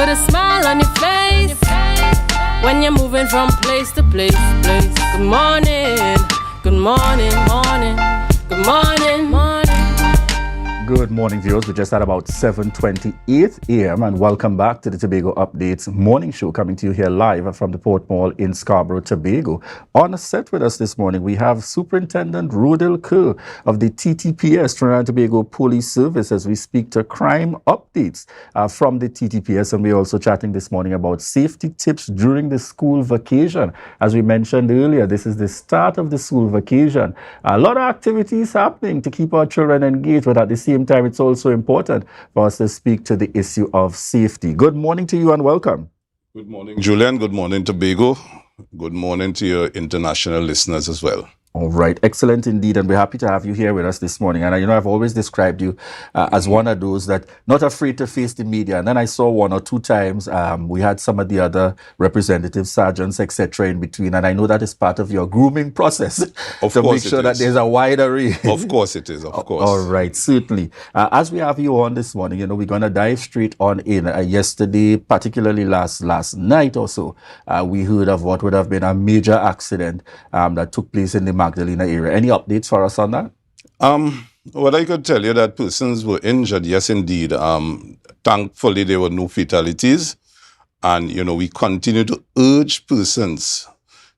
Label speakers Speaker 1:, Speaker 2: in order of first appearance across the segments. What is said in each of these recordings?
Speaker 1: with a smile on your face. When you're moving from place to place. Good morning, good morning, morning, good morning, morning.
Speaker 2: Good morning, viewers. We just had about 7:28 a.m. and welcome back to the Tobago Updates morning show, coming to you here live from the Port Mall in Scarborough, Tobago. On a set with us this morning, we have Superintendent ROHDILL Kirk of the TTPS, Trinidad and Tobago Police Service, as we speak to crime updates from the TTPS. And we're also chatting this morning about safety tips during the school vacation. As we mentioned earlier, this is the start of the school vacation. A lot of activities happening to keep our children engaged, but at the same time, it's also important for us to speak to the issue of safety. Good morning to you and welcome.
Speaker 3: Good morning, Julien. Good morning, Tobago. Good morning to your international listeners as well.
Speaker 2: All right. Excellent indeed. And we're happy to have you here with us this morning. And, I've always described you as one of those that not afraid to face the media. And then I saw one or two times we had some of the other representatives, sergeants, etc. in between. And I know that is part of your grooming process to make sure that there's a wide array.
Speaker 3: Of course it is. Of course.
Speaker 2: All right. Certainly. As we have you on this morning, we're going to dive straight on in. Yesterday, particularly last night or so, we heard of what would have been a major accident that took place in the Magdalena area. Any updates for us on that?
Speaker 3: What I could tell you that persons were injured, yes, indeed. Thankfully, there were no fatalities. And, we continue to urge persons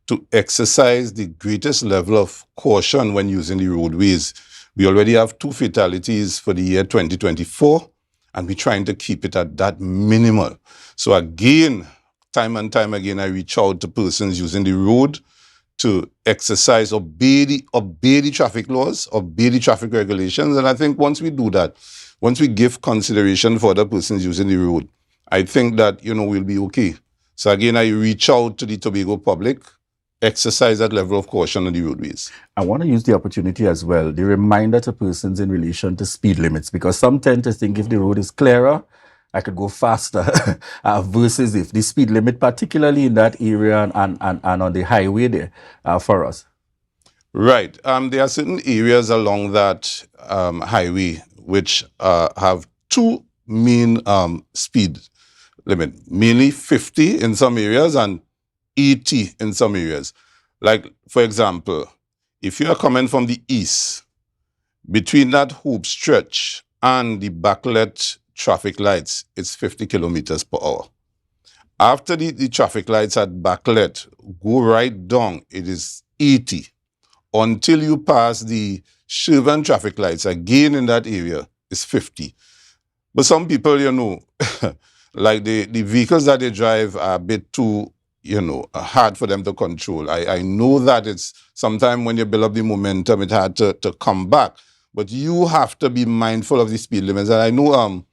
Speaker 3: to exercise the greatest level of caution when using the roadways. We already have 2 fatalities for the year 2024, and we're trying to keep it at that minimal. So again, time and time again, I reach out to persons using the road to exercise, obey the traffic laws, obey the traffic regulations. And I think once we do that, once we give consideration for other persons using the road, I think that, we'll be okay. So again, I reach out to the Tobago public, exercise that level of caution on the roadways.
Speaker 2: I want to use the opportunity as well, the reminder to persons in relation to speed limits, because some tend to think if the road is clearer, I could go faster versus if the speed limit, particularly in that area and on the highway there for us.
Speaker 3: Right. There are certain areas along that highway which have 2 main speed limit, mainly 50 in some areas and 80 in some areas. Like, for example, if you are coming from the east, between that hoop stretch and the backlit traffic lights, it's 50 kilometers per hour. After the traffic lights at backlit, go right down, it is 80. Until you pass the Shervan traffic lights, again in that area, it's 50. But some people, like the vehicles that they drive are a bit too, hard for them to control. I know that it's sometimes when you build up the momentum, it's hard to come back. But you have to be mindful of the speed limits. And I know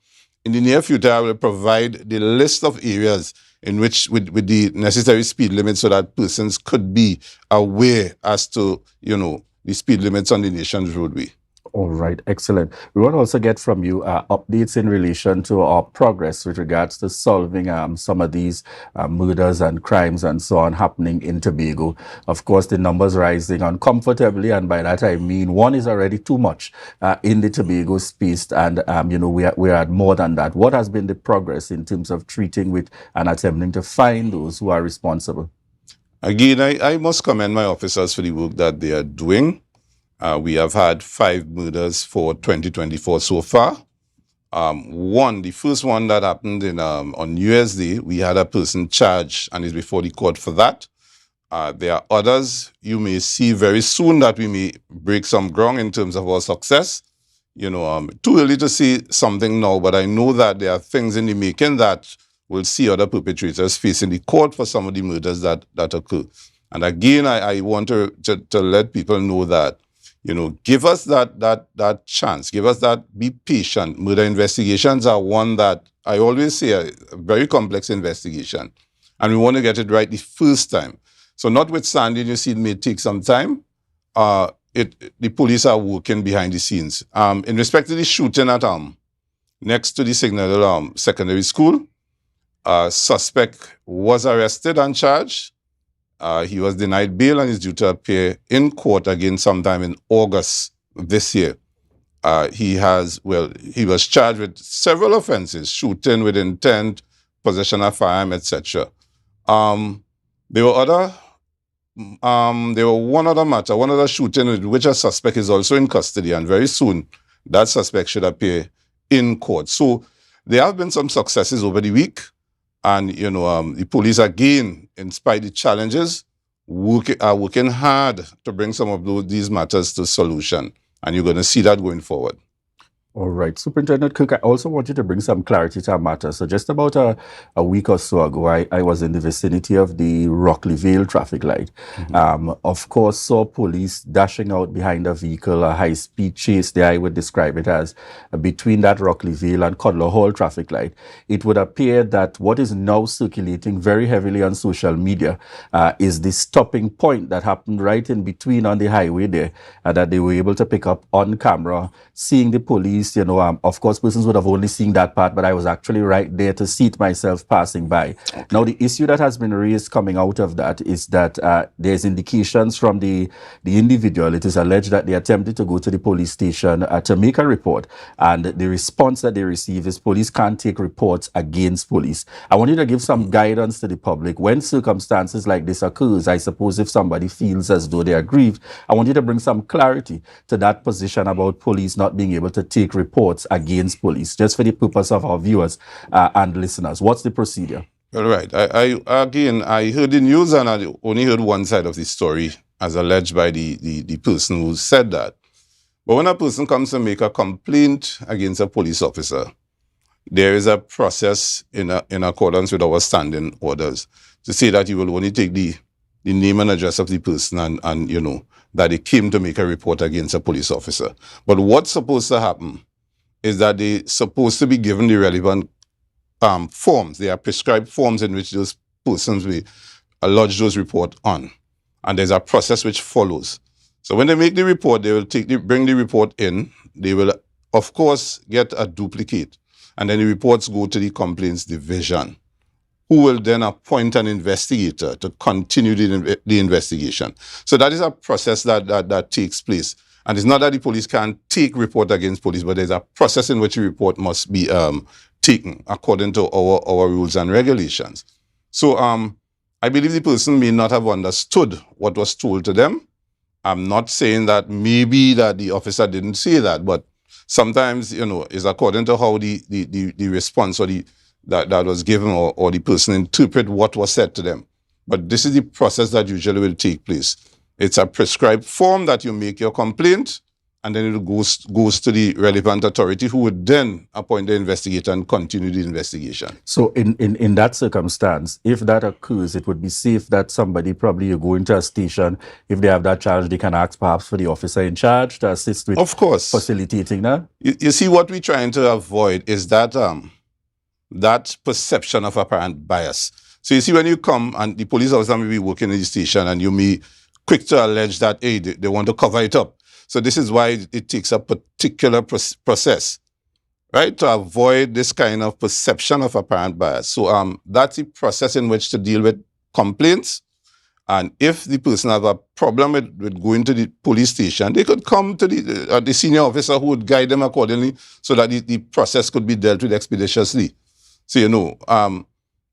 Speaker 3: in the near future, I will provide the list of areas in which with the necessary speed limits so that persons could be aware as to, the speed limits on the nation's roadway.
Speaker 2: All right, excellent. We want to also get from you updates in relation to our progress with regards to solving some of these murders and crimes and so on happening in Tobago. Of course, the numbers rising uncomfortably, and by that I mean one is already too much in the Tobago space, and we're at more than that. What has been the progress in terms of treating with and attempting to find those who are responsible?
Speaker 3: Again, I must commend my officers for the work that they are doing. We have had 5 murders for 2024 so far. The first one that happened on New Year's Day, we had a person charged and is before the court for that. There are others you may see very soon that we may break some ground in terms of our success. Too early to say something now, but I know that there are things in the making that will see other perpetrators facing the court for some of the murders that occur. And again, I want to let people know that, give us that chance. Give us that, be patient. Murder investigations are one that I always say a very complex investigation. And we want to get it right the first time. So notwithstanding, you see it may take some time. The police are working behind the scenes. In respect to the shooting at next to the Signal Secondary School, suspect was arrested and charged. He was denied bail and is due to appear in court again sometime in August this year. He was charged with several offenses: shooting with intent, possession of firearm, etc. There were one other shooting in which a suspect is also in custody, and very soon that suspect should appear in court. So there have been some successes over the week, and the police again, in spite of the challenges, are working hard to bring some of these matters to solution, and you're going to see that going forward.
Speaker 2: All right. Superintendent Kirk, I also wanted to bring some clarity to our matter. So just about a week or so ago, I was in the vicinity of the Rockley traffic light. Of course, saw police dashing out behind a vehicle, a high-speed chase there, I would describe it as, between that Rockley and Codler Hall traffic light. It would appear that what is now circulating very heavily on social media is the stopping point that happened right in between on the highway there, that they were able to pick up on camera, seeing the police. Of course, persons would have only seen that part, but I was actually right there to see it myself passing by. Okay. Now, the issue that has been raised coming out of that is that there's indications from the individual. It is alleged that they attempted to go to the police station to make a report, and the response that they receive is police can't take reports against police. I want you to give some guidance to the public. When circumstances like this occurs, I suppose if somebody feels as though they are grieved, I want you to bring some clarity to that position about police not being able to take reports against police, just for the purpose of our viewers and listeners. What's the procedure?
Speaker 3: All right. I heard the news, and I only heard one side of the story as alleged by the person who said that. But when a person comes to make a complaint against a police officer, there is a process in accordance with our standing orders to say that you will only take the name and address of the person and that they came to make a report against a police officer. But what's supposed to happen is that they're supposed to be given the relevant forms. They are prescribed forms in which those persons will lodge those reports on. And there's a process which follows. So when they make the report, they will bring the report in. They will, of course, get a duplicate. And then the reports go to the complaints division, who will then appoint an investigator to continue the investigation. So that is a process that takes place. And it's not that the police can't take report against police, but there's a process in which the report must be taken according to our rules and regulations. So I believe the person may not have understood what was told to them. I'm not saying that maybe that the officer didn't say that, but sometimes, it's according to how the response or that was given or the person interpret what was said to them. But this is the process that usually will take place. It's a prescribed form that you make your complaint, and then it goes to the relevant authority, who would then appoint the investigator and continue the investigation.
Speaker 2: So in that circumstance, if that occurs, it would be safe that somebody, probably you go into a station, if they have that charge, they can ask perhaps for the officer in charge to assist with,
Speaker 3: of course,
Speaker 2: facilitating that?
Speaker 3: You see, what we're trying to avoid is that that perception of apparent bias. So you see, when you come and the police officer may be working in the station and you may quick to allege that, hey, they want to cover it up. So this is why it takes a particular process, right, to avoid this kind of perception of apparent bias. So that's the process in which to deal with complaints. And if the person have a problem with going to the police station, they could come to the senior officer who would guide them accordingly so that the process could be dealt with expeditiously. So,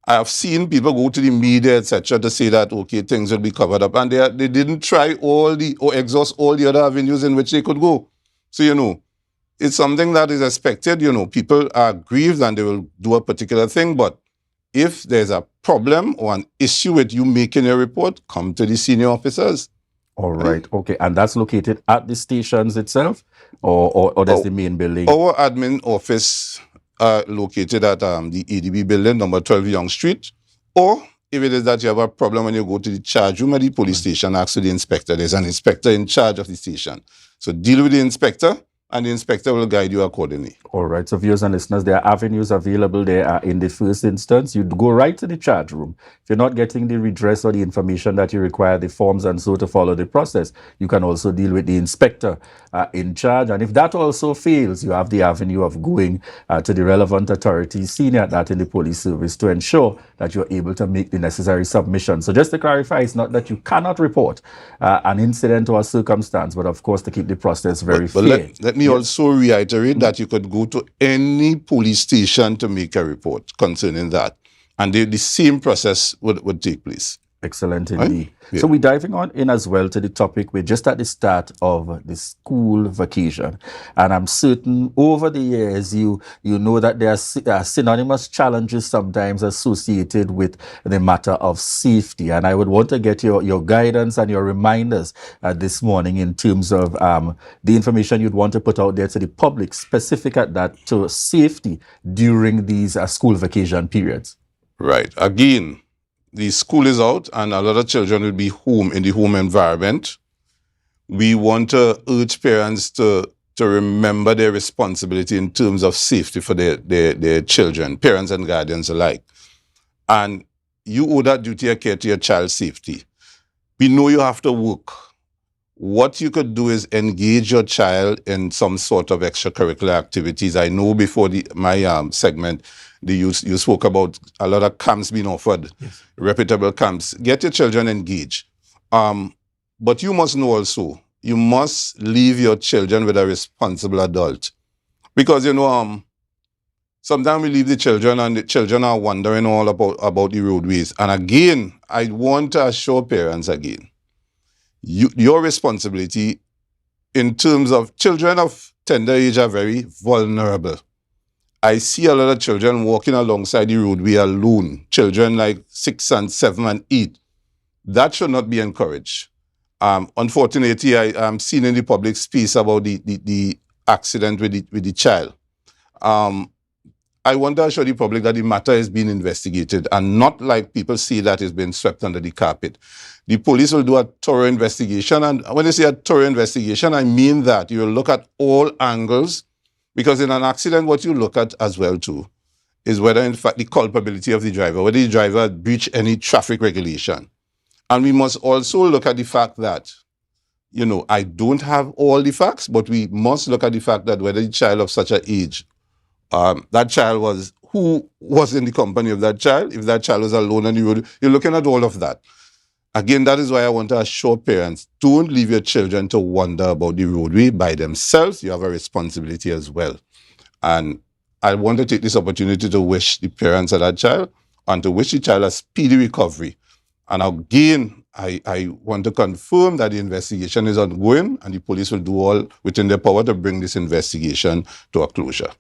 Speaker 3: I have seen people go to the media, etc., to say that, okay, things will be covered up. And they didn't try or exhaust all the other avenues in which they could go. So, it's something that is expected. People are grieved and they will do a particular thing. But if there's a problem or an issue with you making a report, come to the senior officers.
Speaker 2: All right. Okay. And that's located at the stations itself? Or there's the main building?
Speaker 3: Our admin office located at the ADB building, number 12 Young Street. Or if it is that you have a problem when you go to the charge room at the police station, ask for the inspector. There's an inspector in charge of the station. So deal with the inspector, and the inspector will guide you accordingly.
Speaker 2: All right. So viewers and listeners, there are avenues available there. In the first instance, you'd go right to the charge room. If you're not getting the redress or the information that you require, the forms and so to follow the process, you can also deal with the inspector in charge. And if that also fails, you have the avenue of going to the relevant authorities, senior at that in the police service, to ensure that you're able to make the necessary submission. So just to clarify, it's not that you cannot report an incident or a circumstance, but of course to keep the process very fair.
Speaker 3: Let me also reiterate that you could go to any police station to make a report concerning that. And the same process would take place.
Speaker 2: Excellent indeed.
Speaker 3: Right? Yeah.
Speaker 2: So we're diving on in as well to the topic. We're just at the start of the school vacation. And I'm certain over the years, you know that there are synonymous challenges sometimes associated with the matter of safety. And I would want to get your guidance and your reminders this morning in terms of the information you'd want to put out there to the public, specific at that, to safety during these school vacation periods.
Speaker 3: Right. Again, the school is out and a lot of children will be home in the home environment. We want to urge parents to remember their responsibility in terms of safety for their children, parents and guardians alike. And you owe that duty of care to your child's safety. We know you have to work. What you could do is engage your child in some sort of extracurricular activities. I know before my segment, you spoke about a lot of camps being offered, yes. Reputable camps. Get your children engaged. But you must know also, you must leave your children with a responsible adult. Because, sometimes we leave the children and the children are wandering all about the roadways. And again, I want to assure parents again, your responsibility in terms of children of tender age are very vulnerable. I see a lot of children walking alongside the roadway alone, children like 6 and 7 and 8. That should not be encouraged. Unfortunately, I'm seeing in the public space about the accident with the child. I want to assure the public that the matter is being investigated and not like people say that it's been swept under the carpet. The police will do a thorough investigation. And when I say a thorough investigation, I mean that you will look at all angles, because in an accident, what you look at as well too is whether in fact the culpability of the driver, whether the driver breached any traffic regulation. And we must also look at the fact that, I don't have all the facts, but we must look at the fact that whether the child of such an age, that child who was in the company of that child, if that child was alone on the road, you're looking at all of that. Again, that is why I want to assure parents, don't leave your children to wander about the roadway by themselves. You have a responsibility as well. And I want to take this opportunity to wish the parents of that child and to wish the child a speedy recovery. And again, I want to confirm that the investigation is ongoing and the police will do all within their power to bring this investigation to a closure.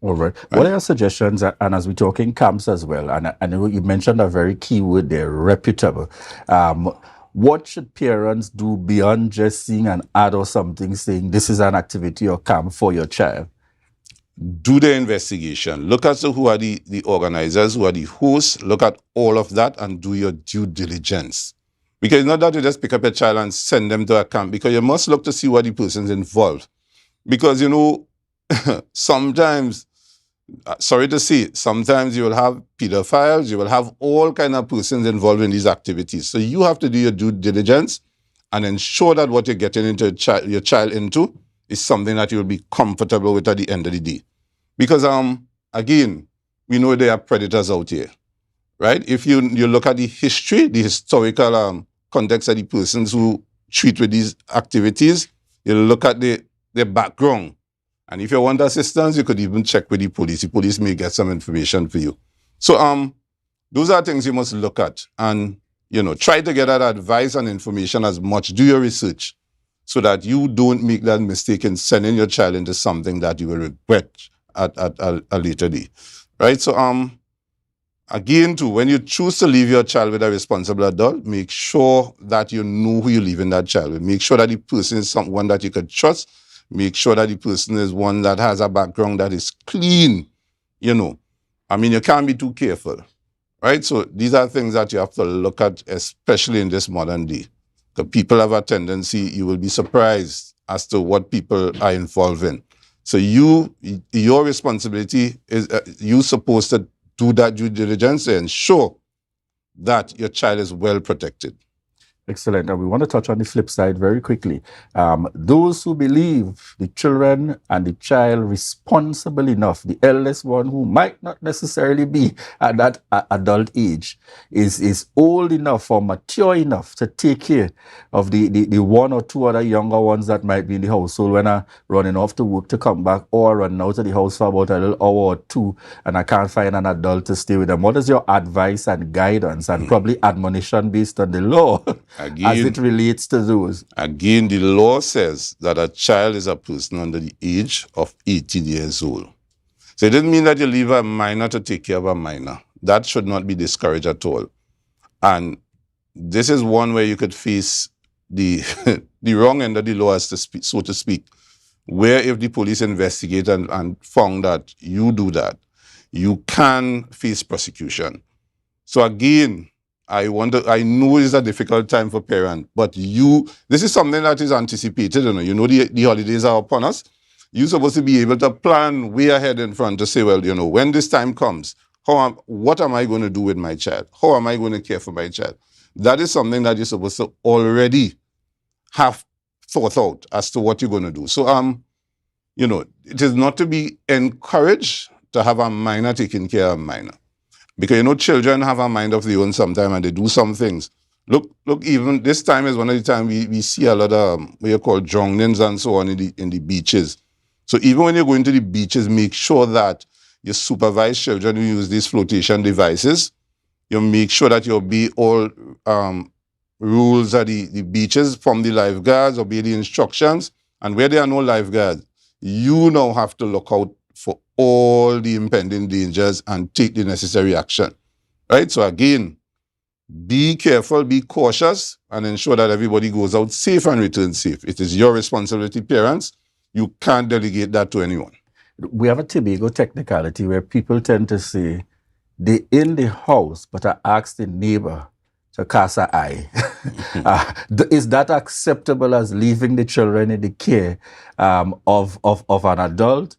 Speaker 2: All right. What are your suggestions? And as we're talking camps as well, and I know you mentioned a very key word there, reputable. What should parents do beyond just seeing an ad or something saying this is an activity or camp for your child?
Speaker 3: Do the investigation. Look at who are the organizers, who are the hosts. Look at all of that and do your due diligence. Because it's not that you just pick up a child and send them to a camp, because you must look to see what the person's involved. Because, sometimes, sorry to say, sometimes you will have pedophiles, you will have all kind of persons involved in these activities. So you have to do your due diligence and ensure that what you're getting into your child into is something that you'll be comfortable with at the end of the day. Because, again, we know there are predators out here, right? If you look at the history, the historical context of the persons who treat with these activities, you look at their background. And if you want assistance, you could even check with the police. The police may get some information for you. So those are things you must look at. And, try to get that advice and information as much. Do your research so that you don't make that mistake in sending your child into something that you will regret at a later day. Right? So again, too, when you choose to leave your child with a responsible adult, make sure that you know who you're leaving that child with. Make sure that the person is someone that you can trust. Make sure that the person is one that has a background that is clean, you can't be too careful, right? So these are things that you have to look at, especially in this modern day. The people have a tendency, you will be surprised as to what people are involved in. So your responsibility is, you're supposed to do that due diligence and ensure that your child is well protected.
Speaker 2: Excellent. And we want to touch on the flip side very quickly. Those who believe the children and the child responsible enough, the eldest one who might not necessarily be at that adult age, is old enough or mature enough to take care of the one or two other younger ones that might be in the household when I'm running off to work to come back, or running out of the house for about a little hour or two and I can't find an adult to stay with them. What is your advice and guidance and probably admonition based on the law as it relates to those?
Speaker 3: Again, the law says that a child is a person under the age of 18 years old. So it doesn't mean that you leave a minor to take care of a minor. That should not be discouraged at all. And this is one where you could face the the wrong end of the law, so to speak, where if the police investigate and found that you do that, you can face prosecution. So again, I know it's a difficult time for parents, but this is something that is anticipated. You know the holidays are upon us. You're supposed to be able to plan way ahead in front to say, well, when this time comes, what am I going to do with my child? How am I going to care for my child? That is something that you're supposed to already have thought out as to what you're going to do. So, it is not to be encouraged to have a minor taking care of a minor. Because, children have a mind of their own sometimes and they do some things. Look, even this time is one of the times we see a lot of what you call drownings and so on in the beaches. So even when you're going to the beaches, make sure that you supervise children who use these flotation devices. You make sure that you obey all rules at the beaches from the lifeguards, obey the instructions. And where there are no lifeguards, you now have to look out for all the impending dangers and take the necessary action, right? So again, be careful, be cautious, and ensure that everybody goes out safe and returns safe. It is your responsibility, parents. You can't delegate that to anyone.
Speaker 2: We have a Tobago technicality where people tend to say they're in the house, but I ask the neighbor to cast an eye. Is that acceptable as leaving the children in the care of an adult?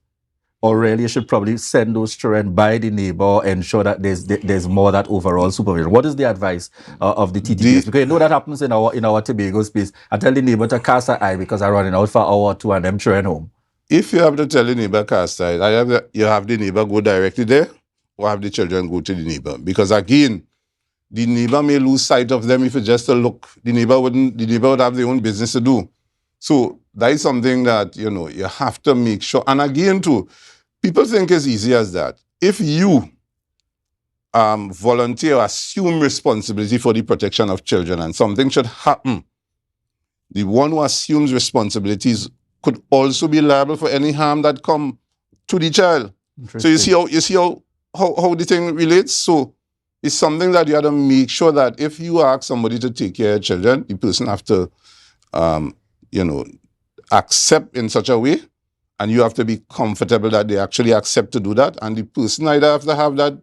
Speaker 2: Or really, you should probably send those children by the neighbor, ensure that there's more that overall supervision. What is the advice of the TTPS? Because that happens in our Tobago space. I tell the neighbor to cast an eye because I'm running out for an hour or two and them children home.
Speaker 3: If you have to tell the neighbor cast an eye, you have the neighbor go directly there, or have the children go to the neighbor. Because again, the neighbor may lose sight of them if you just look. The neighbor would have their own business to do. So that is something that, you have to make sure. And again, too, people think it's easy as that. If you volunteer or assume responsibility for the protection of children and something should happen, the one who assumes responsibilities could also be liable for any harm that come to the child. So you see how the thing relates? So it's something that you have to make sure that if you ask somebody to take care of children, the person have to, accept in such a way, and you have to be comfortable that they actually accept to do that, and the person either have to have that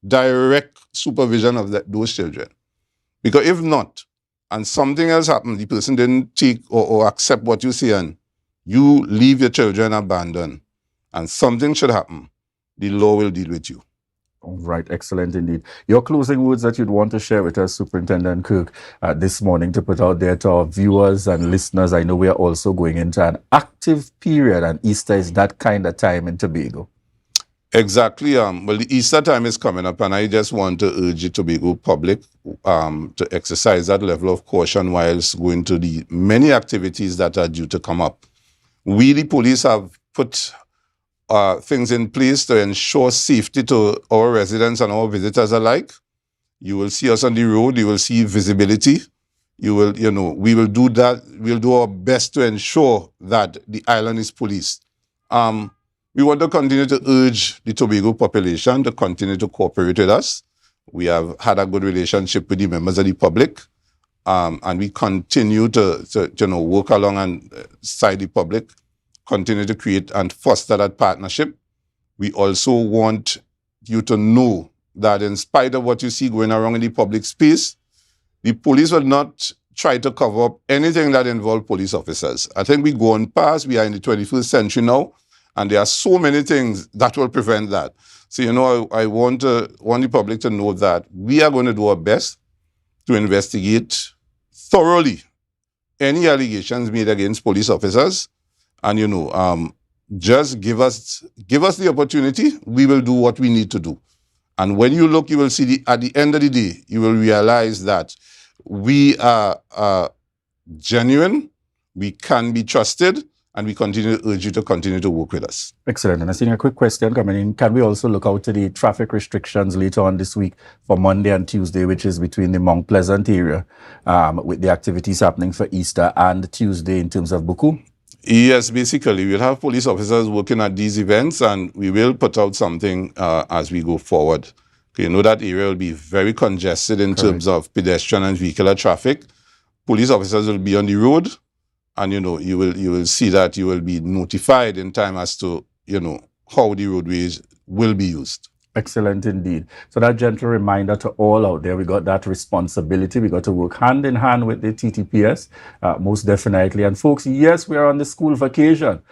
Speaker 3: direct supervision of those children. Because if not, and something else happens, the person didn't take or accept what you say, and you leave your children abandoned, and something should happen, the law will deal with you.
Speaker 2: All right, excellent indeed. Your closing words that you'd want to share with us, Superintendent Kirk, this morning to put out there to our viewers and listeners. I know we are also going into an active period, and Easter is that kind of time in Tobago.
Speaker 3: Exactly. Well, the Easter time is coming up, and I just want to urge the Tobago public to exercise that level of caution whilst going to the many activities that are due to come up. We, the police, have put things in place to ensure safety to our residents and our visitors alike. You will see us on the road. You will see visibility. We will do that. We'll do our best to ensure that the island is policed. We want to continue to urge the Tobago population to continue to cooperate with us. We have had a good relationship with the members of the public, and we continue to work alongside the public, continue to create and foster that partnership. We also want you to know that in spite of what you see going around in the public space, the police will not try to cover up anything that involves police officers. I think we go on past, we are in the 21st century now, and there are so many things that will prevent that. So, I want the public to know that we are going to do our best to investigate thoroughly any allegations made against police officers, and just give us the opportunity. We will do what we need to do. And when you look, you will see at the end of the day, you will realize that we are genuine, we can be trusted, and we continue to urge you to continue to work with us.
Speaker 2: Excellent. And I think a quick question coming in. Can we also look out to the traffic restrictions later on this week for Monday and Tuesday, which is between the Mount Pleasant area, with the activities happening for Easter, and Tuesday in terms of Buku?
Speaker 3: Yes, basically, we'll have police officers working at these events, and we will put out something as we go forward. You know that area will be very congested in terms of pedestrian and vehicular traffic. Police officers will be on the road, and you will see that you will be notified in time as to how the roadways will be used.
Speaker 2: Excellent indeed. So that gentle reminder to all out there, we got that responsibility. We got to work hand in hand with the TTPS, most definitely. And folks, yes, we are on the school vacation.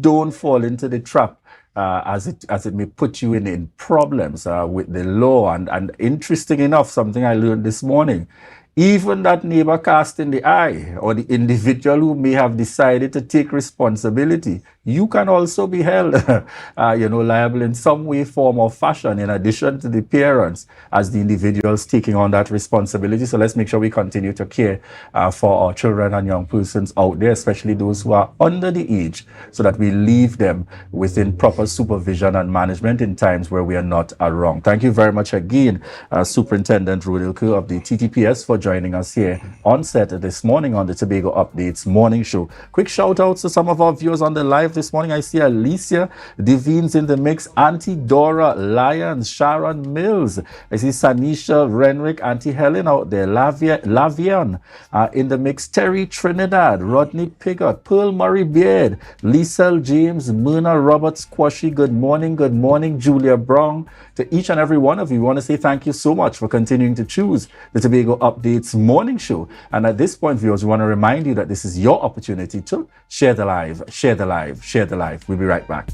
Speaker 2: Don't fall into the trap as it may put you in problems with the law. And interesting enough, something I learned this morning, even that neighbor cast in the eye, or the individual who may have decided to take responsibility, you can also be held, liable in some way, form, or fashion, in addition to the parents, as the individuals taking on that responsibility. So let's make sure we continue to care for our children and young persons out there, especially those who are under the age, so that we leave them within proper supervision and management in times where we are not around. Thank you very much again, Superintendent ROHDILL Kirk of the TTPS, for joining us here on set this morning on the Tobago Updates morning show. Quick shout outs to some of our viewers on the live this morning. I see Alicia Devine's in the mix, Auntie Dora Lyons, Sharon Mills. I see Sanisha Renwick, Auntie Helen out there, Lavian in the mix, Terry Trinidad, Rodney Pigott, Pearl Murray Beard, Lisa James, Myrna Roberts Quashy. Good morning, Julia Brown. To each and every one of you, we want to say thank you so much for continuing to choose the Tobago Updates morning show. And at this point, viewers, we want to remind you that this is your opportunity to share the live, share the live, share the live. We'll be right back.